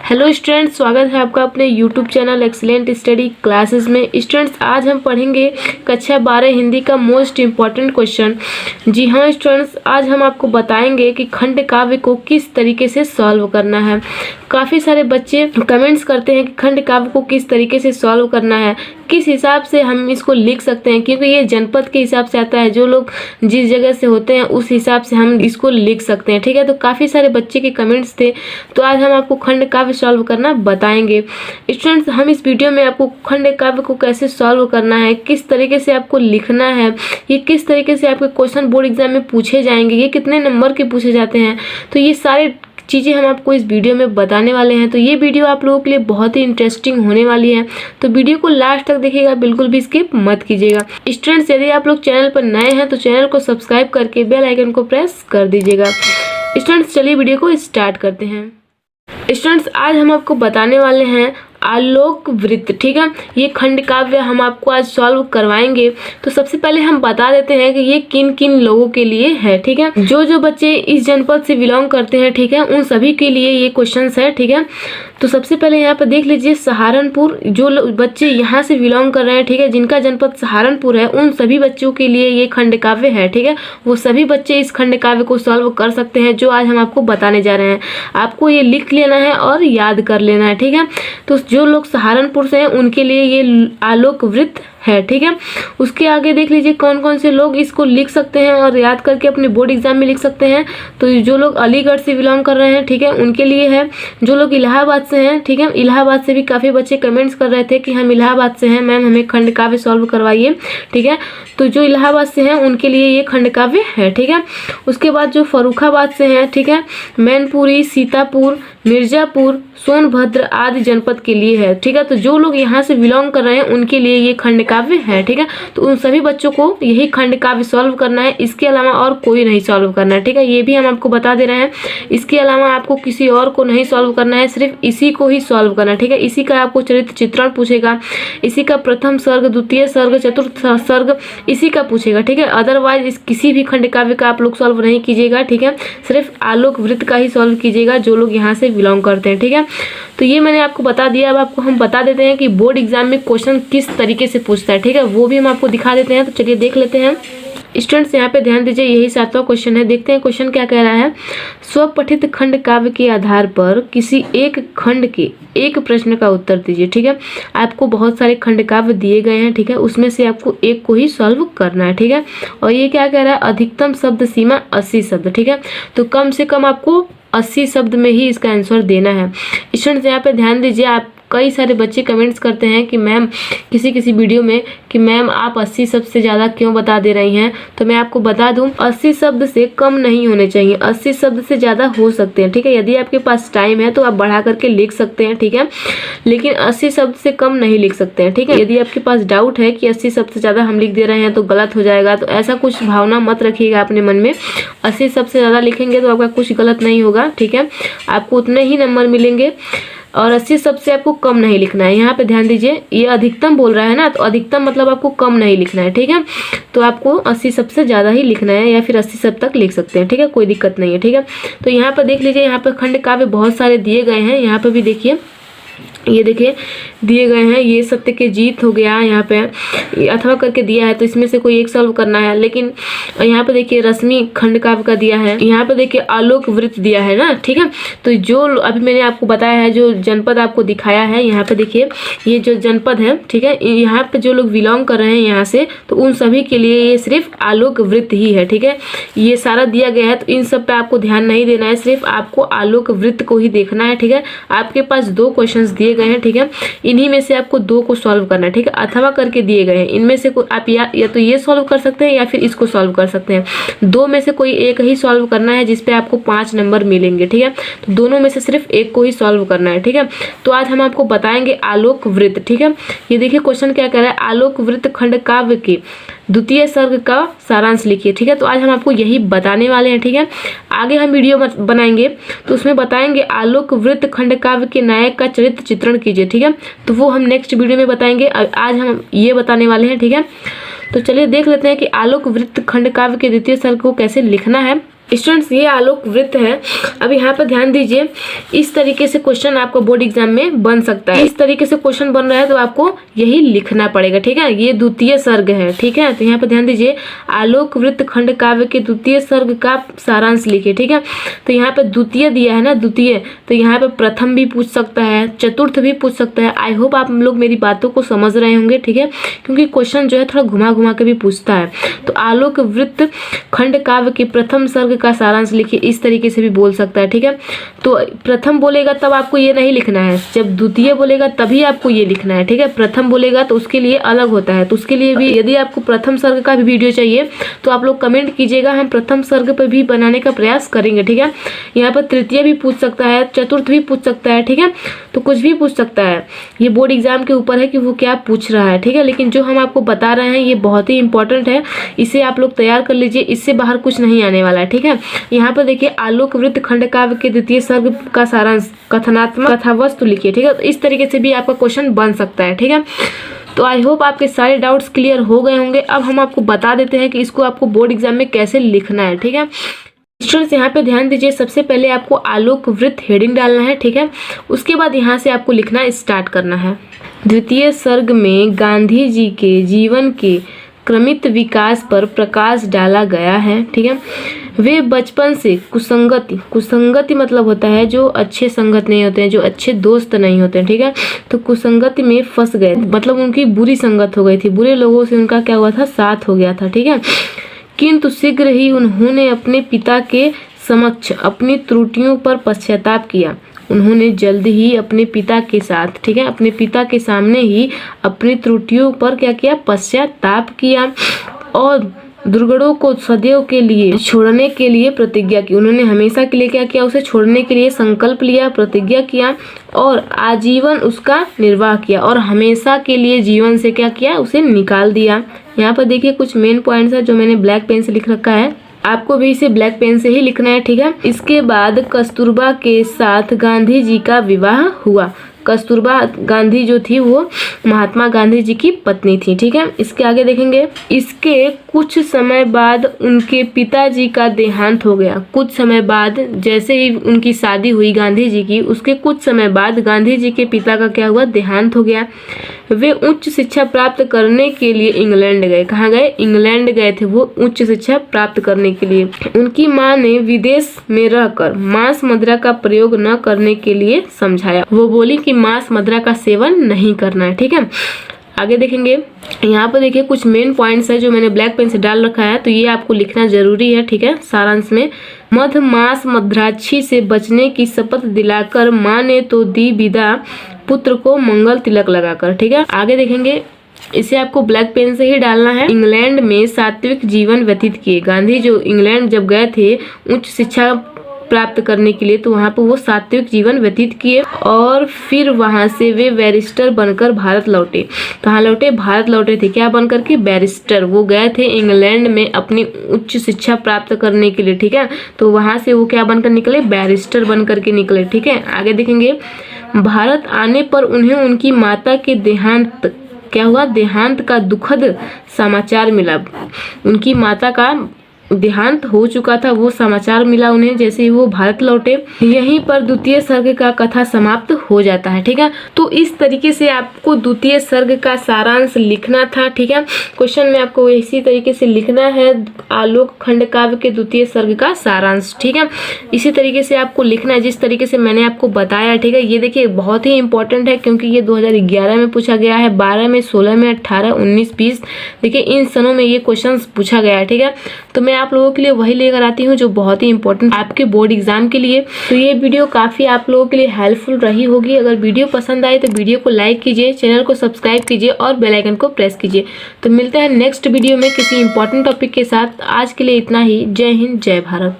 Hello students, स्वागत है आपका अपने YouTube channel excellent study classes में। स्टूडेंट्स, आज हम पढ़ेंगे कक्षा 12 हिंदी का मोस्ट इम्पॉर्टेंट क्वेश्चन। जी हाँ स्टूडेंट्स, आज हम आपको बताएंगे कि खंड काव्य को किस तरीके से सॉल्व करना है। काफ़ी सारे बच्चे कमेंट्स करते हैं कि खंड काव्य को किस तरीके से सॉल्व करना है, किस हिसाब से हम इसको लिख सकते हैं, क्योंकि ये जनपद के हिसाब से आता है। जो लोग जिस जगह से होते हैं उस हिसाब से हम इसको लिख सकते हैं। ठीक है, तो काफ़ी सारे बच्चे के कमेंट्स थे, तो आज हम आपको खंड काव्य सॉल्व करना बताएंगे। स्टूडेंट्स, हम इस वीडियो में आपको खंड काव्य को कैसे सॉल्व करना है, किस तरीके से आपको लिखना है, ये किस तरीके से आपके क्वेश्चन बोर्ड एग्जाम में पूछे जाएंगे, ये कितने नंबर के पूछे जाते हैं, तो ये सारे चीज़ें हम आपको इस वीडियो में बताने वाले हैं। तो ये वीडियो आप लोगों के लिए बहुत ही इंटरेस्टिंग होने वाली है, तो वीडियो को लास्ट तक देखिएगा, बिल्कुल भी स्किप मत कीजिएगा। स्टूडेंट्स, यदि आप लोग चैनल पर नए हैं तो चैनल को सब्सक्राइब करके बेल आइकन को प्रेस कर दीजिएगा। स्टूडेंट्स, चलिए वीडियो को स्टार्ट करते हैं। स्टूडेंट्स, आज हम आपको बताने वाले हैं आलोक वृत्त। ठीक है, ये खंड काव्य हम आपको आज सॉल्व करवाएंगे। तो सबसे पहले हम बता देते हैं कि ये किन किन लोगों के लिए है। ठीक है, जो बच्चे इस जनपद से बिलोंग करते हैं, ठीक है, उन सभी के लिए ये क्वेश्चंस है। ठीक है, तो सबसे पहले यहाँ पे देख लीजिए सहारनपुर, जो बच्चे यहाँ से बिलोंग कर रहे हैं, ठीक है, जिनका जनपद सहारनपुर है, उन सभी बच्चों के लिए ये खंड काव्य है। ठीक है, वो सभी बच्चे इस खंड काव्य को सॉल्व कर सकते हैं, जो आज हम आपको बताने जा रहे हैं। आपको ये लिख लेना है और याद कर लेना है। ठीक है, तो जो लोग सहारनपुर से हैं उनके लिए ये आलोक वृत्त है। ठीक है, उसके आगे देख लीजिए कौन कौन से लोग इसको लिख सकते हैं और याद करके अपने बोर्ड एग्जाम में लिख सकते हैं। तो जो लोग अलीगढ़ से बिलोंग कर रहे हैं, ठीक है, उनके लिए है। जो लोग इलाहाबाद से हैं, ठीक है, इलाहाबाद से भी काफ़ी बच्चे कमेंट्स कर रहे थे कि हम इलाहाबाद से हैं मैम, हमें खंड काव्य सॉल्व करवाइए। ठीक है, तो जो इलाहाबाद से हैं उनके लिए ये खंड काव्य है। ठीक है, उसके बाद जो फर्रुखाबाद से हैं, ठीक है, मैनपुरी, सीतापुर, मिर्जापुर, सोनभद्र आदि जनपद के लिए है। ठीक है, तो जो लोग यहाँ से बिलोंग कर रहे हैं उनके लिए ये खंड काव्य है। ठीक है, तो उन सभी बच्चों को यही खंड काव्य सॉल्व करना है, इसके अलावा और कोई नहीं सॉल्व करना है। ठीक है, ये भी हम आपको बता दे रहे हैं, इसके अलावा आपको किसी और को नहीं सॉल्व करना है, सिर्फ इसी को ही सॉल्व करना है। ठीक है, इसी का आपको चरित्र चित्रण पूछेगा, इसी का प्रथम सर्ग, द्वितीय सर्ग, चतुर्थ सर्ग इसी का पूछेगा। ठीक है, अदरवाइज इस किसी भी खंड काव्य का आप लोग सॉल्व नहीं कीजिएगा। ठीक है, सिर्फ आलोक वृत्त का ही सॉल्व कीजिएगा, जो लोग यहाँ से बिलोंग करते हैं। ठीक है, तो ये मैंने आपको बता दिया। अब आपको हम बता देते हैं कि बोर्ड एग्जाम में क्वेश्चन किस तरीके से पूछता है। ठीक है, वो भी हम आपको दिखा देते हैं, तो चलिए देख लेते हैं। स्टूडेंट्स, यहाँ पे ध्यान दीजिए, यही 7वां क्वेश्चन है। देखते हैं क्वेश्चन क्या कह रहा है। स्वपठित खंड काव्य के आधार पर किसी एक खंड के एक प्रश्न का उत्तर दीजिए। ठीक है, आपको बहुत सारे खंड काव्य दिए गए हैं, ठीक है, उसमें से आपको एक को ही सॉल्व करना है। ठीक है, और ये क्या कह रहा है, अधिकतम शब्द सीमा 80 शब्द। ठीक है, तो कम से कम आपको 80 शब्द में ही इसका आंसर देना है। स्टूडेंट्स, यहाँ पे ध्यान दीजिए, आप कई सारे बच्चे कमेंट्स करते हैं कि मैम किसी वीडियो में कि मैम आप 80 शब्द से ज़्यादा क्यों बता दे रही हैं। तो मैं आपको बता दूं, 80 शब्द से कम नहीं होने चाहिए, 80 शब्द से ज़्यादा हो सकते हैं। ठीक है, यदि आपके पास टाइम है तो आप बढ़ा करके लिख सकते हैं। ठीक है, लेकिन 80 शब्द से कम नहीं लिख सकते हैं। ठीक है, यदि आपके पास डाउट है कि 80 शब्द से ज़्यादा हम लिख दे रहे हैं तो गलत हो जाएगा, तो ऐसा कुछ भावना मत रखिएगा अपने मन में। 80 शब्द से ज़्यादा लिखेंगे तो आपका कुछ गलत नहीं होगा। ठीक है, आपको उतने ही नंबर मिलेंगे, और 80 शब्द से आपको कम नहीं लिखना है। यहाँ पे ध्यान दीजिए, ये अधिकतम बोल रहा है ना, तो अधिकतम मतलब आपको कम नहीं लिखना है। ठीक है, तो आपको 80 शब्द से ज़्यादा ही लिखना है, या फिर 80 शब्द तक लिख सकते हैं। ठीक है, कोई दिक्कत नहीं है। ठीक है, तो यहाँ पर देख लीजिए, यहाँ पर खंड काव्य बहुत सारे दिए गए हैं। यहाँ पर भी देखिए, ये देखिए दिए गए हैं, ये सत्य के जीत हो गया, यहाँ पे अथवा करके दिया है, तो इसमें से कोई एक सॉल्व करना है। लेकिन यहाँ पे देखिए रश्मि खंड काव्य का दिया है, यहाँ पे देखिए आलोक वृत्त दिया है ना। ठीक है, तो जो अभी मैंने आपको बताया है, जो जनपद आपको दिखाया है, यहाँ पे देखिए ये जो जनपद है, ठीक है, यहाँ पे जो लोग बिलोंग कर रहे हैं यहाँ से, तो उन सभी के लिए ये सिर्फ आलोक वृत्त ही है। ठीक है, ये सारा दिया गया है, तो इन सब पे आपको ध्यान नहीं देना है, सिर्फ आपको आलोक वृत्त को ही देखना है। ठीक है, आपके पास 2 क्वेश्चन दिए गए हैं। ठीक है, इन्हीं में से आपको 2 को सॉल्व करना है। ठीक है, अथवा करके दिए गए हैं, इनमें से आप या तो ये सॉल्व कर सकते हैं या फिर इसको सॉल्व कर सकते हैं। 2 में से कोई एक ही सॉल्व करना है, जिसपे आपको 5 नंबर मिलेंगे। ठीक है, तो दोनों में से सिर्फ एक को ही सॉल्व करना है। ठीक है, तो आज हम आपको बताएंगे आलोक वृत्त। ठीक है, ये देखिए क्वेश्चन क्या कह रहा है, आलोक वृत्त खंड काव्य के द्वितीय सर्ग का सारांश लिखिए। ठीक है, तो आज हम आपको यही बताने वाले हैं। ठीक है, आगे हम वीडियो बनाएंगे तो उसमें बताएंगे आलोक वृत्त खंड काव्य के नायक का चरित्र चित्रण कीजिए। ठीक है, तो वो हम नेक्स्ट वीडियो में बताएंगे, आज हम ये बताने वाले हैं। ठीक है, तो चलिए देख लेते हैं कि आलोक वृत्त खंड काव्य के द्वितीय सर्ग को कैसे लिखना है। स्टूडेंट्स ये आलोक वृत्त है। अब यहाँ पर ध्यान दीजिए, इस तरीके से क्वेश्चन आपको बोर्ड एग्जाम में बन सकता है। इस तरीके से क्वेश्चन बन रहा है तो आपको यही लिखना पड़ेगा, ठीक है। ये द्वितीय सर्ग है, ठीक है। तो यहाँ पर ध्यान दीजिए, आलोक वृत्त खंड काव्य के द्वितीय सर्ग का सारांश लिखिए, ठीक है। तो यहाँ पे द्वितीय दिया है ना, द्वितीय, तो यहाँ पे प्रथम भी पूछ सकता है, चतुर्थ भी पूछ सकता है। आई होप आप लोग मेरी बातों को समझ रहे होंगे, ठीक है, क्योंकि क्वेश्चन जो है थोड़ा घुमा घुमा के भी पूछता है। तो आलोक वृत्त खंड काव्य के प्रथम सर्ग का सारांश लिखिए, इस तरीके से भी बोल सकता है, ठीक है। तो प्रथम बोलेगा तब आपको ये नहीं लिखना है, जब द्वितीय बोलेगा तभी आपको ये लिखना है, ठीक है। प्रथम बोलेगा तो उसके लिए अलग होता है, तो उसके लिए भी यदि आपको प्रथम सर्ग का भी वीडियो चाहिए तो आप लोग कमेंट कीजिएगा, हम प्रथम सर्ग पर भी बनाने का प्रयास करेंगे, ठीक है। यहाँ पर तृतीय भी पूछ सकता है, चतुर्थ भी पूछ सकता है, ठीक है। तो कुछ भी पूछ सकता है, ये बोर्ड एग्जाम के ऊपर है कि वो क्या पूछ रहा है, ठीक है। लेकिन जो हम आपको बता रहे हैं ये बहुत ही इंपॉर्टेंट है, इसे आप लोग तैयार कर लीजिए, इससे बाहर कुछ नहीं आने वाला है, ठीक है। यहाँ पर देखिए, आलोक वृत्त खंड काव्य के द्वितीय सर्ग का सारांश कथनात्मक कथावस्तु लिखिए, ठीक है। तो इस तरीके से भी आपका क्वेश्चन बन सकता है, ठीक है। तो आई होप आपके सारे डाउट्स क्लियर हो गए होंगे। अब हम आपको बता देते हैं कि इसको आपको बोर्ड एग्जाम में कैसे लिखना है, ठीक है। स्टूडेंट्स यहाँ पे ध्यान दीजिए, सबसे पहले आपको आलोक वृत्त हेडिंग डालना है, ठीक है। उसके बाद यहाँ से आपको लिखना स्टार्ट करना है। द्वितीय सर्ग में गांधी जी के जीवन के क्रमित विकास पर प्रकाश डाला गया है, ठीक है। वे बचपन से कुसंगति मतलब होता है जो अच्छे संगत नहीं होते हैं, जो अच्छे दोस्त नहीं होते हैं, ठीक है। तो कुसंगति में फंस गए, मतलब उनकी बुरी संगत हो गई थी, बुरे लोगों से उनका क्या हुआ था, साथ हो गया था, ठीक है। किंतु शीघ्र ही उन्होंने अपने पिता के समक्ष अपनी त्रुटियों पर पश्चाताप किया। उन्होंने जल्द ही अपने पिता के साथ, ठीक है, अपने पिता के सामने ही अपनी त्रुटियों पर क्या किया, पश्चाताप किया और दुर्गुणों को सदैव के लिए छोड़ने के लिए प्रतिज्ञा की। उन्होंने हमेशा के लिए क्या किया, उसे छोड़ने के लिए संकल्प लिया, प्रतिज्ञा किया और आजीवन उसका निर्वाह किया और हमेशा के लिए जीवन से क्या किया, उसे निकाल दिया। यहाँ पर देखिए कुछ मेन पॉइंट्स है जो मैंने ब्लैक पेन से लिख रखा है, आपको भी इसे ब्लैक पेन से ही लिखना है, ठीक है। इसके बाद कस्तूरबा के साथ गांधी जी का विवाह हुआ। कस्तूरबा गांधी जो थी वो महात्मा गांधी जी की पत्नी थी, ठीक है। इसके आगे देखेंगे, इसके कुछ समय बाद उनके पिताजी का देहांत हो गया। कुछ समय बाद, जैसे ही उनकी शादी हुई गांधी जी की, उसके कुछ समय बाद गांधी जी के पिता का क्या हुआ, देहांत हो गया। वे उच्च शिक्षा प्राप्त करने के लिए इंग्लैंड गए। कहाँ गए, इंग्लैंड गए थे वो उच्च शिक्षा प्राप्त करने के लिए। उनकी माँ ने विदेश में रहकर मांस मदिरा का प्रयोग न करने के लिए समझाया। वो बोली कि मांस मदिरा का सेवन नहीं करना है, ठीक है। आगे देखेंगे, यहाँ पर देखिए कुछ मेन पॉइंट्स है जो मैंने ब्लैक पेन से डाल रखा है, तो ये आपको लिखना जरूरी है, ठीक है। सारांश में, मध मांस मदिराक्षी से बचने की शपथ दिलाकर माँ ने तो दी विदा, पुत्र को मंगल तिलक लगाकर, ठीक है। आगे देखेंगे, इसे आपको ब्लैक पेन से ही डालना है। इंग्लैंड में सात्विक जीवन व्यतीत किए। गांधी जो इंग्लैंड जब गए थे उच्च शिक्षा प्राप्त करने के लिए, तो वहाँ पर वो सात्विक जीवन व्यतीत किए और फिर वहाँ से वे बैरिस्टर बनकर भारत लौटे। कहाँ लौटे, भारत लौटे थे, क्या बनकर के, बैरिस्टर। वो गए थे इंग्लैंड में अपनी उच्च शिक्षा प्राप्त करने के लिए, ठीक है। तो वहाँ से वो क्या बनकर निकले, बैरिस्टर बनकर के निकले, ठीक है। आगे देखेंगे, भारत आने पर उन्हें उनकी माता के देहांत क्या हुआ, देहांत का दुखद समाचार मिला। उनकी माता का देहांत हो चुका था, वो समाचार मिला उन्हें जैसे ही वो भारत लौटे। यहीं पर द्वितीय सर्ग का कथा समाप्त हो जाता है, ठीक है। तो इस तरीके से आपको द्वितीय सर्ग का सारांश लिखना था, ठीक है। क्वेश्चन में आपको इसी तरीके से लिखना है, आलोक खंड काव्य के द्वितीय सर्ग का सारांश, ठीक है। इसी तरीके से आपको लिखना है जिस तरीके से मैंने आपको बताया, ठीक है। ये देखिए बहुत ही इंपॉर्टेंट है क्योंकि ये 2011 में पूछा गया है, 12 में, 16 में, 18, 19, 20, देखिए इन सनों में ये क्वेश्चन पूछा गया है, ठीक है। तो मैं आप लोगों के लिए वही लेकर आती हूँ जो बहुत ही इंपॉर्टेंट आपके बोर्ड एग्जाम के लिए। तो ये वीडियो काफी आप लोगों के लिए हेल्पफुल रही होगी। अगर वीडियो पसंद आए तो वीडियो को लाइक कीजिए, चैनल को सब्सक्राइब कीजिए और बेल आइकन को प्रेस कीजिए। तो मिलते हैं नेक्स्ट वीडियो में किसी इंपॉर्टेंट टॉपिक के साथ। आज के लिए इतना ही। जय हिंद, जय भारत।